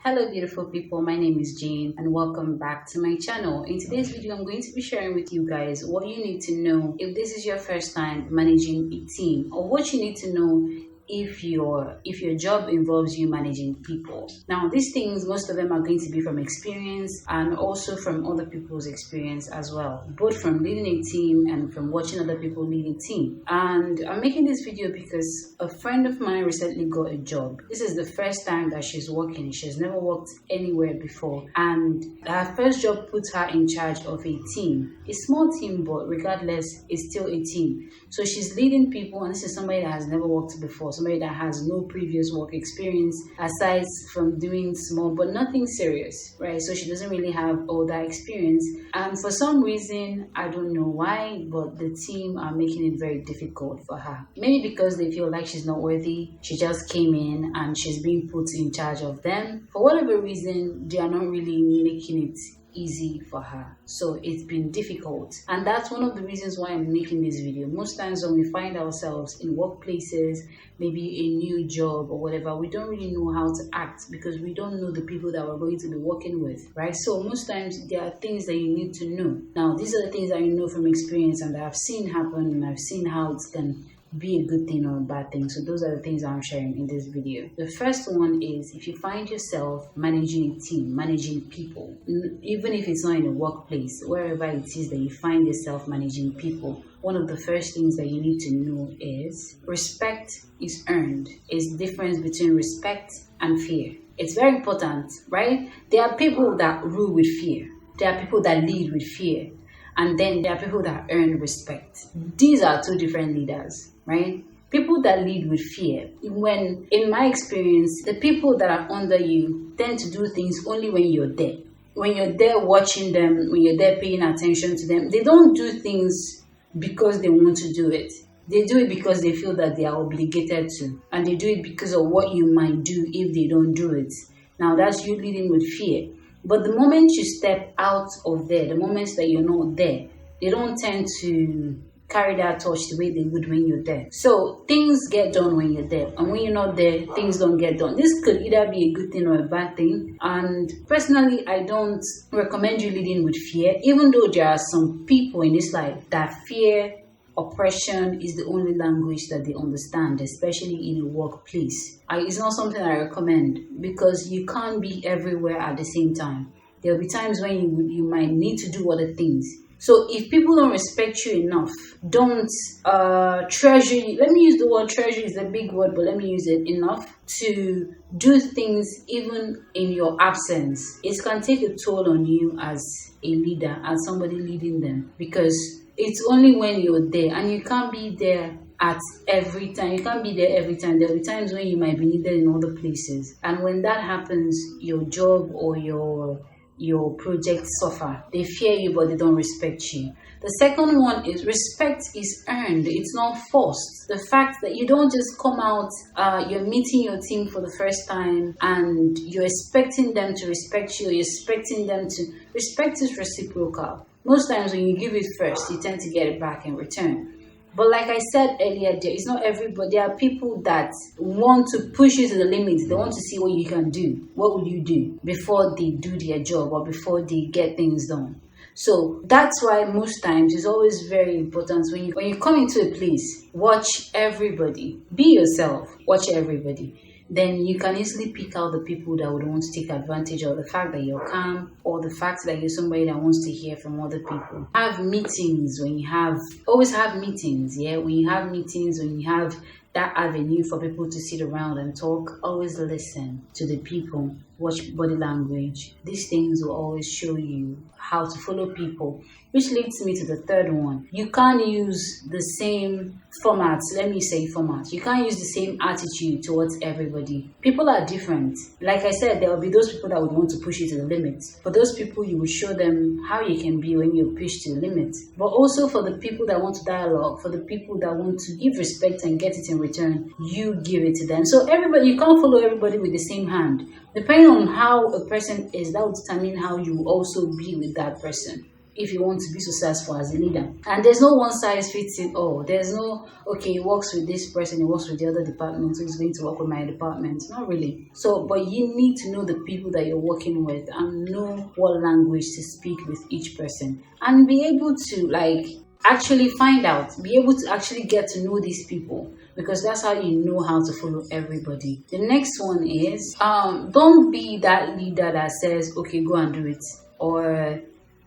Hello beautiful people, my name is Jane and welcome back to my channel. In today's video, I'm going to be sharing with you guys what you need to know if this is your first time managing a team, or what you need to know if your job involves you managing people. Now these things, most of them are going to be from experience and also from other people's experience as well, both from leading a team and from watching other people lead a team. And I'm making this video because a friend of mine recently got a job. This is the first time that she's working. She's never worked anywhere before, and her first job puts her in charge of a team, a small team, but regardless it's still a team. So she's leading people, and this is somebody that has never worked before, somebody that has no previous work experience aside from doing small but nothing serious, right? So she doesn't really have all that experience, and for some reason, I don't know why, but the team are making it very difficult for her. Maybe because they feel like she's not worthy. She just came in and she's being put in charge of them. For whatever reason, they are not really making it easy for her, so it's been difficult, and that's one of the reasons why I'm making this video. Most times when we find ourselves in workplaces, maybe a new job or whatever, we don't really know how to act because we don't know the people that we're going to be working with, right? So most times there are things that you need to know. Now these are the things that you know from experience and that I've seen happen, and I've seen how it can be a good thing or a bad thing. So those are the things I'm sharing in this video. The first one is, if you find yourself managing a team, managing people, even if it's not in a workplace, wherever it is that you find yourself managing people, one of the first things that you need to know is respect is earned. It's the difference between respect and fear. It's very important, right? There are people that rule with fear. There are people that lead with fear. And then there are people that earn respect. These are two different leaders, right? People that lead with fear. When, in my experience, the people that are under you tend to do things only when you're there. When you're there watching them, when you're there paying attention to them, they don't do things because they want to do it. They do it because they feel that they are obligated to. And they do it because of what you might do if they don't do it. Now that's you leading with fear. But the moment you step out of there, the moments that you're not there, they don't tend to carry that torch the way they would when you're there. So things get done when you're there, and when you're not there, things don't get done. This could either be a good thing or a bad thing. And personally, I don't recommend you leading with fear, even though there are some people in this life that fear, oppression is the only language that they understand, especially in a workplace. It's not something I recommend because you can't be everywhere at the same time. There will be times when you might need to do other things. So if people don't respect you enough, don't treasure you. Let me use the word treasure, is a big word, but let me use it enough to do things even in your absence. It can take a toll on you as a leader, as somebody leading them, because it's only when you're there, and you can't be there at every time. You can't be there every time. There'll be times when you might be needed in other places. And when that happens, your job or your project suffer. They fear you, but they don't respect you. The second one is respect is earned. It's not forced. The fact that you don't just come out, you're meeting your team for the first time and you're expecting them to respect you, you're expecting them to... Respect is reciprocal. Most times when you give it first, you tend to get it back in return. But like I said earlier, it's not everybody. There are people that want to push you to the limits. They want to see what you can do. What will you do before they do their job or before they get things done? So that's why most times it's always very important when you come into a place, watch everybody. Be yourself. Watch everybody. Then you can easily pick out the people that would want to take advantage of the fact that you're calm, or the fact that you're somebody that wants to hear from other people. Have meetings always have meetings, yeah? When you have meetings, when you have that avenue for people to sit around and talk, always listen to the people, watch body language. These things will always show you how to follow people, which leads me to the third one. You can't use the same formats. Let me say format. You can't use the same attitude towards everybody. People are different. Like I said, there will be those people that would want to push you to the limit. For those people, you will show them how you can be when you're pushed to the limit. But also for the people that want to dialogue, for the people that want to give respect and get it in return, you give it to them. So everybody, you can't follow everybody with the same hand. Depending on how a person is, that will determine how you will also be with that person. if you want to be successful as a leader. And there's no one size fits it all. There's no, okay, he works with this person, he works with the other department, so he's going to work with my department. Not really. So, but you need to know the people that you're working with and know what language to speak with each person and be able to actually find out, be able to actually get to know these people, because that's how you know how to follow everybody. The next one is don't be that leader that says, okay, go and do it, or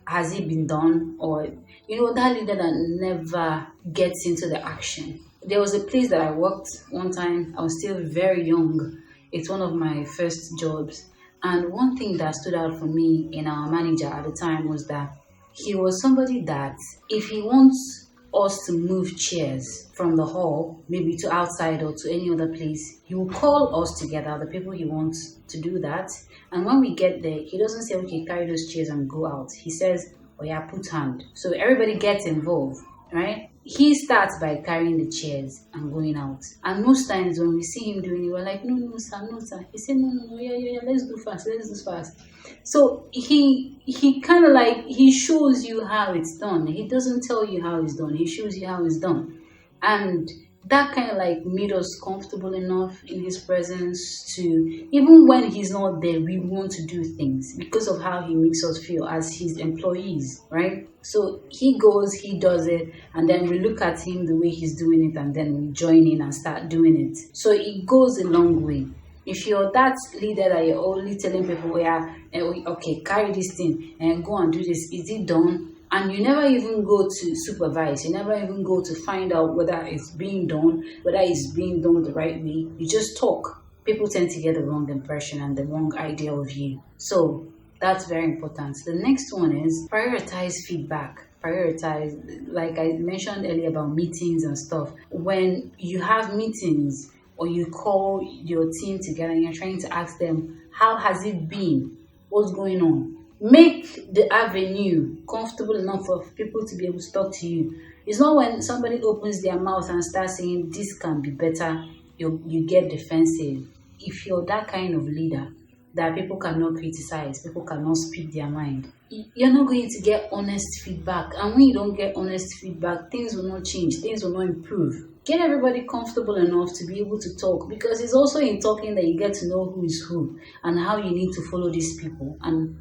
has it been done, or that leader that never gets into the action. There was a place that I worked one time. I was still very young. It's one of my first jobs, and one thing that stood out for me in our manager at the time was that he was somebody that if he wants us to move chairs from the hall, maybe to outside or to any other place, he will call us together, the people he wants to do that. And when we get there, he doesn't say, okay, carry those chairs and go out. He says, oh yeah, put hand. So everybody gets involved, right? He starts by carrying the chairs and going out. And most times when we see him doing it, we're like, no, no, sir, no, sir. He said, no, no, no, yeah, let's do fast, let's do fast. So he kind of he shows you how it's done. He doesn't tell you how it's done. He shows you how it's done. And that kind of made us comfortable enough in his presence to, even when he's not there, we want to do things because of how he makes us feel as his employees, right? So he goes, he does it, and then we look at him the way he's doing it, and then we join in and start doing it. So it goes a long way. If you're that leader that you're only telling people, yeah, okay, carry this thing and go and do this, is it done? And you never even go to supervise, you never even go to find out whether it's being done, whether it's being done the right way. You just talk. People tend to get the wrong impression and the wrong idea of you. So that's very important. The next one is prioritize feedback. Prioritize, like I mentioned earlier about meetings and stuff. When you have meetings, or you call your team together and you're trying to ask them, how has it been? What's going on? Make the avenue comfortable enough for people to be able to talk to you. It's not when somebody opens their mouth and starts saying, this can be better, you get defensive. If you're that kind of leader that people cannot criticize, people cannot speak their mind, you're not going to get honest feedback. And when you don't get honest feedback, things will not change, things will not improve. Get everybody comfortable enough to be able to talk, because it's also in talking that you get to know who is who and how you need to follow these people and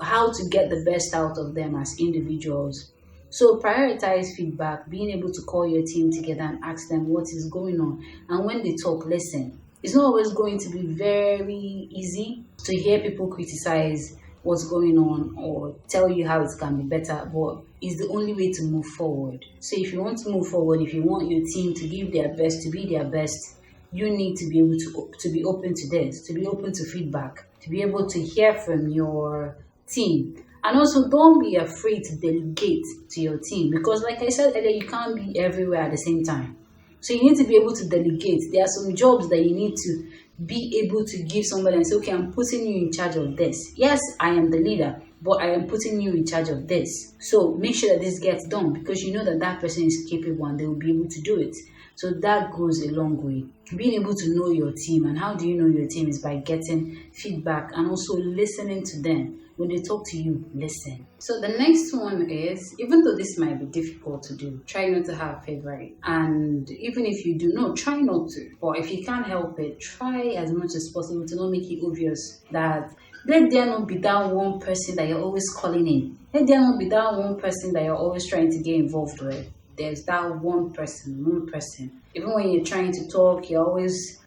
how to get the best out of them as individuals. So prioritize feedback, being able to call your team together and ask them what is going on. And when they talk, listen. It's not always going to be very easy to hear people criticize what's going on or tell you how it can be better, but it's the only way to move forward. So if you want to move forward, if you want your team to give their best, to be their best, you need to be able to be open to this, to be open to feedback, to be able to hear from your team. And also, don't be afraid to delegate to your team, because like I said earlier, you can't be everywhere at the same time. So you need to be able to delegate. There are some jobs that you need to be able to give somebody and say, okay, I'm putting you in charge of this. Yes, I am the leader, but I am putting you in charge of this. So make sure that this gets done, because you know that that person is capable and they will be able to do it. So that goes a long way. Being able to know your team. And how do you know your team? Is by getting feedback and also listening to them. When they talk to you, listen. So the next one is, even though this might be difficult to do, try not to have favorite. And even if you do not, try not to. But if you can't help it, try as much as possible to not make it obvious that let there not be that one person that you're always calling in. Let there not be that one person that you're always trying to get involved with. There's that one person. Even when you're trying to talk, you're always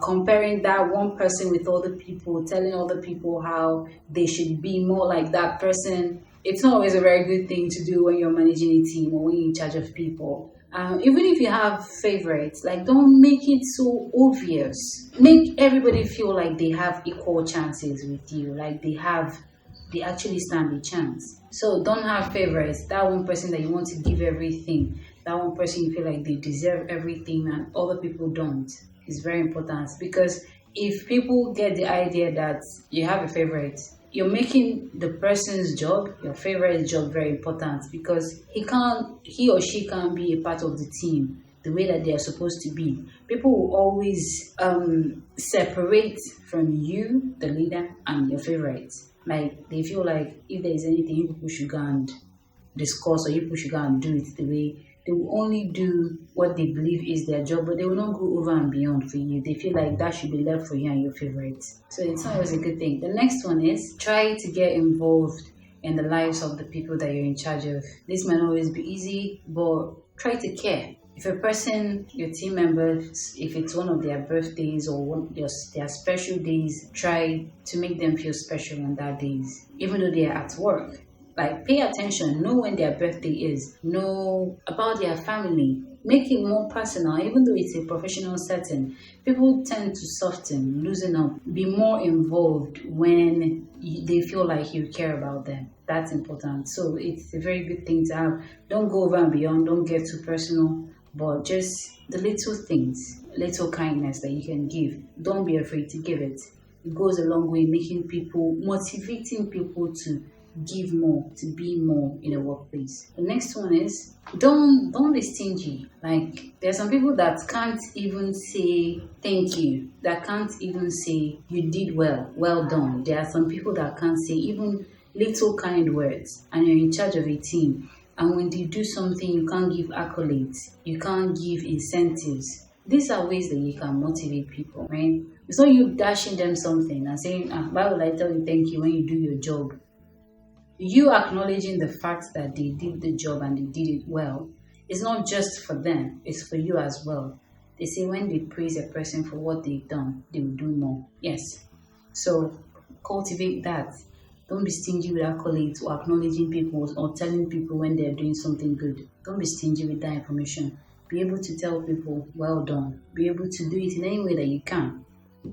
comparing that one person with other people, telling other people how they should be more like that person. It's not always a very good thing to do when you're managing a team or when you're in charge of people. Even if you have favorites, don't make it so obvious. Make everybody feel like they have equal chances with you, like they actually stand a chance. So don't have favorites. That one person that you want to give everything, that one person you feel like they deserve everything and other people don't, is very important. Because if people get the idea that you have a favorite, you're making the person's job, your favorite job, very important, because he or she can't be a part of the team the way that they are supposed to be. People will always separate from you, the leader, and your favorites. They feel like if there is anything, you people should go and discuss or you people should go and do it the way. They will only do what they believe is their job, but they will not go over and beyond for you. They feel like that should be left for you and your favorites. So it's not always a good thing. The next one is try to get involved in the lives of the people that you're in charge of. This might not always be easy, but try to care. If a person, your team members, if it's one of their birthdays or their special days, try to make them feel special on that days, even though they are at work. Like, pay attention, know when their birthday is, know about their family, make it more personal, even though it's a professional setting. People tend to soften, loosen up, be more involved when they feel like you care about them. That's important. So it's a very good thing to have. Don't go over and beyond, don't get too personal, but just the little things, little kindness that you can give. Don't be afraid to give it. It goes a long way, motivating people to give more, to be more in a workplace. The next one is don't be stingy. Like, there are some people that can't even say thank you, that can't even say you did well, well done. There are some people that can't say even little kind words, and you're in charge of a team. And when they do something, you can't give accolades, you can't give incentives. These are ways that you can motivate people, right? It's not you dashing them something and saying, why would I tell you thank you when you do your job? You acknowledging the fact that they did the job and they did it well. It's not just for them, it's for you as well. They say when they praise a person for what they've done, they will do more. Yes. So cultivate that. Don't be stingy with accolades or acknowledging people or telling people when they're doing something good. Don't be stingy with that information. Be able to tell people, well done. Be able to do it in any way that you can.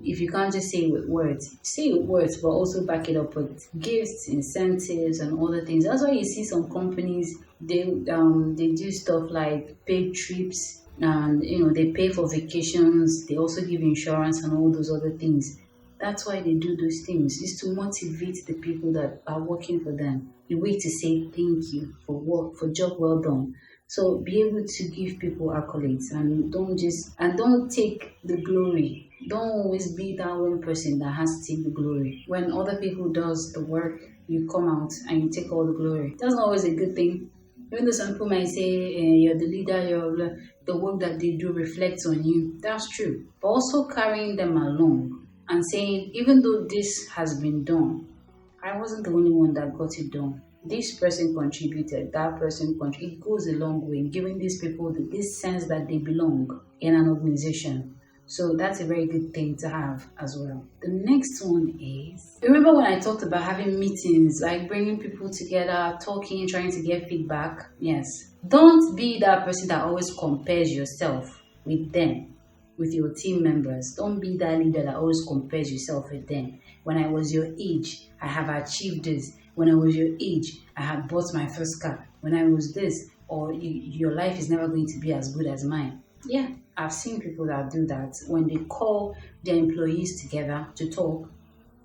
If you can't just say it with words, say it with words, but also back it up with gifts, incentives, and other things. That's why you see some companies, they do stuff like paid trips, and they pay for vacations. They also give insurance and all those other things. That's why they do those things, is to motivate the people that are working for them. A way to say thank you for work, for job well done. So be able to give people accolades and don't take the glory. Don't always be that one person that has to take the glory. When other people does the work, you come out and you take all the glory. That's not always a good thing. Even though some people might say you're the leader, the work that they do reflects on you. That's true. But also carrying them along and saying, even though this has been done, I wasn't the only one that got it done. This person contributed, that person contributed. It goes a long way in giving these people this sense that they belong in an organization. So that's a very good thing to have as well. The next one is, remember when I talked about having meetings, like bringing people together, talking, trying to get feedback? Yes. Don't be that person that always compares yourself with them, with your team members. Don't be that leader that always compares yourself with them. When I was your age, I have achieved this. When I was your age, I had bought my first car. When I was this, or your life is never going to be as good as mine. Yeah, I've seen people that do that. When they call their employees together to talk,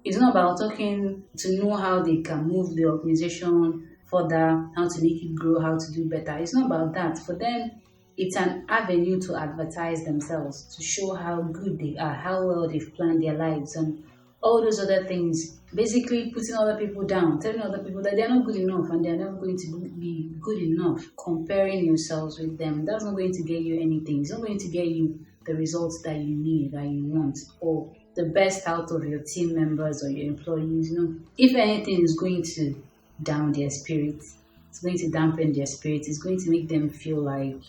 it's not about talking to know how they can move the organization further, how to make it grow, how to do better. It's not about that. For them, it's an avenue to advertise themselves, to show how good they are, how well they've planned their lives, and all those other things. Basically putting other people down, telling other people that they're not good enough and they're never going to be good enough. Comparing yourselves with them, that's not going to get you anything. It's not going to get you the results that you need, that you want, or the best out of your team members or your employees. If anything is going to down their spirits, it's going to dampen their spirits, it's going to make them feel like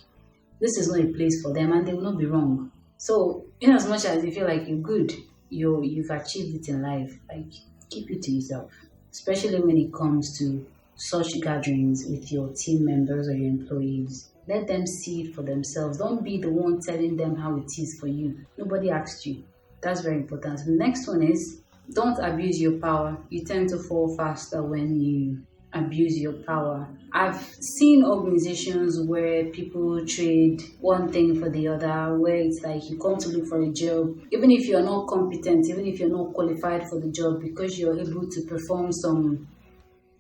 this is not a place for them and they will not be wrong. So in as much as you feel like you're good, you've achieved it in life, like, keep it to yourself, especially when it comes to such gatherings with your team members or your employees. Let them see it for themselves. Don't be the one telling them how it is for you. Nobody asked you. That's very important. The next one is, don't abuse your power. You tend to fall faster when you abuse your power. I've seen organizations where people trade one thing for the other, where it's like you come to look for a job, even if you're not competent, even if you're not qualified for the job, because you're able to perform some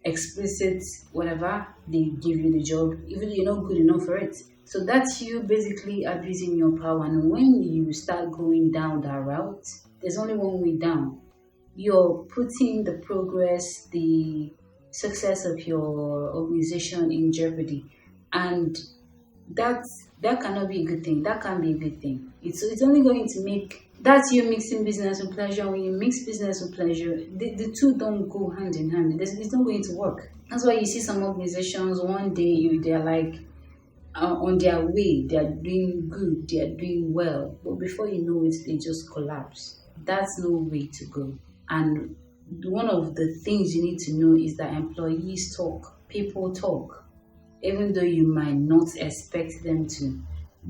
explicit whatever, they give you the job, even though you're not good enough for it. So that's you basically abusing your power. And when you start going down that route, there's only one way down. You're putting the progress, the success of your organization in jeopardy. And that cannot be a good thing. That can't be a good thing. It's only going to make, that's you mixing business with pleasure. When you mix business with pleasure, the two don't go hand in hand. It's not going to work. That's why you see some organizations one day they're like on their way, they are doing good, they are doing well, but before you know it, they just collapse. That's no way to go. And one of the things you need to know is that employees talk, people talk, even though you might not expect them to.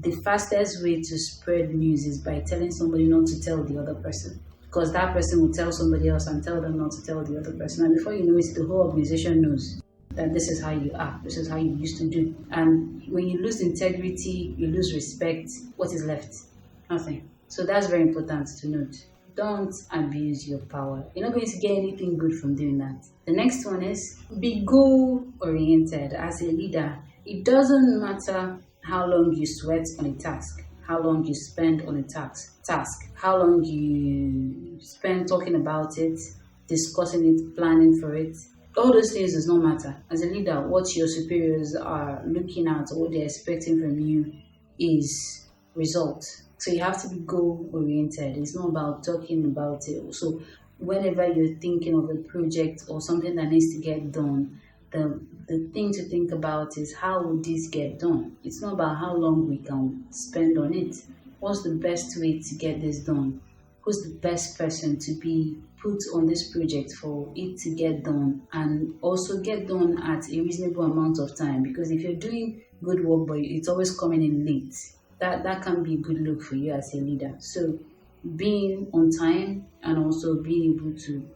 The fastest way to spread news is by telling somebody not to tell the other person. Because that person will tell somebody else and tell them not to tell the other person. And before you know it, the whole organization knows that this is how you act, this is how you used to do. And when you lose integrity, you lose respect, what is left? Nothing. So that's very important to note. Don't abuse your power. You're not going to get anything good from doing that. The next one is be goal oriented as a leader. It doesn't matter how long you sweat on a task, how long you spend on a task, how long you spend talking about it, discussing it, planning for it. All those things does not matter. As a leader, what your superiors are looking at or what they're expecting from you is results. So you have to be goal oriented. It's not about talking about it. So whenever you're thinking of a project or something that needs to get done, the thing to think about is how will this get done? It's not about how long we can spend on it. What's the best way to get this done? Who's the best person to be put on this project for it to get done and also get done at a reasonable amount of time? Because if you're doing good work but it's always coming in late, that can be a good look for you as a leader. So being on time and also being able to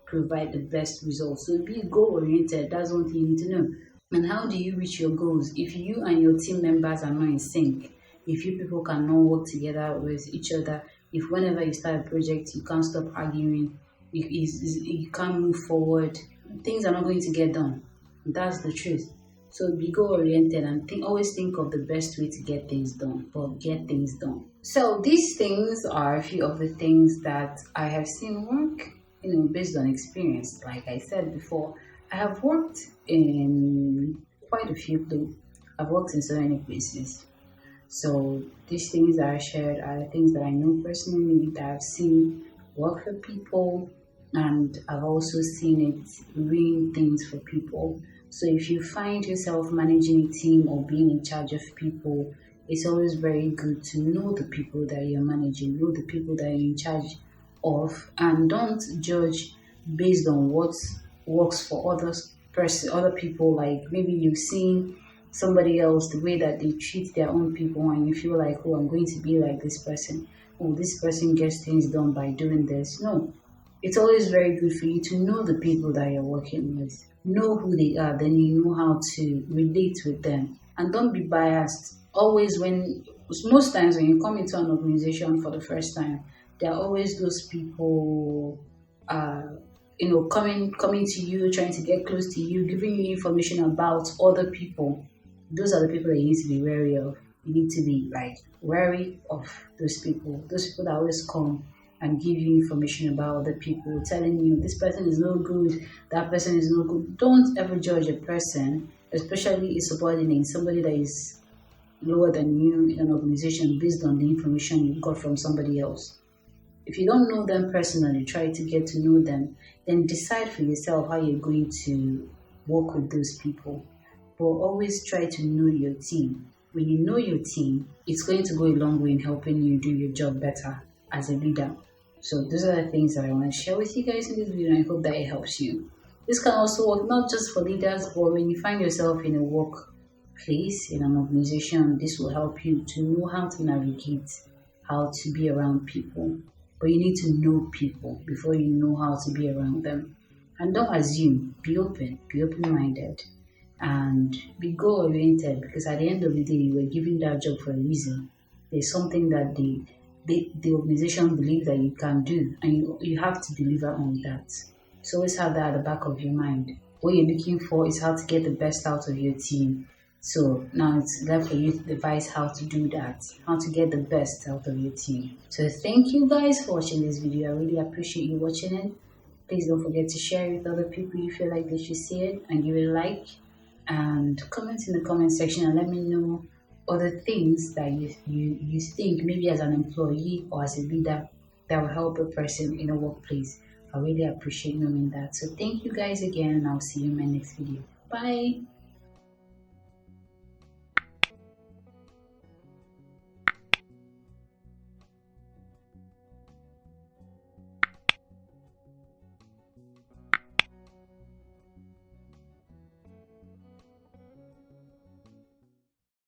provide the best results. So be goal oriented. That's one thing you need to know. And how do you reach your goals? If you and your team members are not in sync, if you people cannot work together with each other, if whenever you start a project you can't stop arguing, you can't move forward, things are not going to get done. That's the truth. So be goal oriented and always think of the best way to get things done or get things done. So these things are a few of the things that I have seen work, based on experience. Like I said before, I have worked in quite a few places. I've worked in so many places. So these things that I shared are things that I know personally, that I've seen work for people, and I've also seen it ruin things for people. So if you find yourself managing a team or being in charge of people, it's always very good to know the people that you're managing, know the people that you're in charge of, and don't judge based on what works for other people. Like maybe you've seen somebody else, the way that they treat their own people, and you feel like, oh, I'm going to be like this person. Oh, this person gets things done by doing this. No, it's always very good for you to know the people that you're working with, know who they are, then you know how to relate with them, and don't be biased. Always, most times when you come into an organization for the first time, there are always those people, coming to you, trying to get close to you, giving you information about other people. Those are the people that you need to be wary of. You need to be wary of those people that always come and give you information about other people, telling you this person is no good, that person is no good. Don't ever judge a person, especially a subordinate, somebody that is lower than you in an organization, based on the information you got from somebody else. If you don't know them personally, try to get to know them, then decide for yourself how you're going to work with those people. But always try to know your team. When you know your team, it's going to go a long way in helping you do your job better as a leader. So those are the things that I want to share with you guys in this video, and I hope that it helps you. This can also work not just for leaders, but when you find yourself in a workplace, in an organization, this will help you to know how to navigate, how to be around people. But you need to know people before you know how to be around them. And don't assume, be open-minded, and be goal-oriented, because at the end of the day, you were given that job for a reason. There's something that the organization believes that you can do, and you have to deliver on that. So always have that at the back of your mind. What you're looking for is how to get the best out of your team. So now it's left for you to devise how to do that, how to get the best out of your team. So thank you guys for watching this video. I really appreciate you watching it. Please don't forget to share it with other people you feel like they should see it and give it a like. And comment in the comment section and let me know other things that you think maybe as an employee or as a leader that will help a person in a workplace. I really appreciate knowing that. So thank you guys again and I'll see you in my next video. Bye.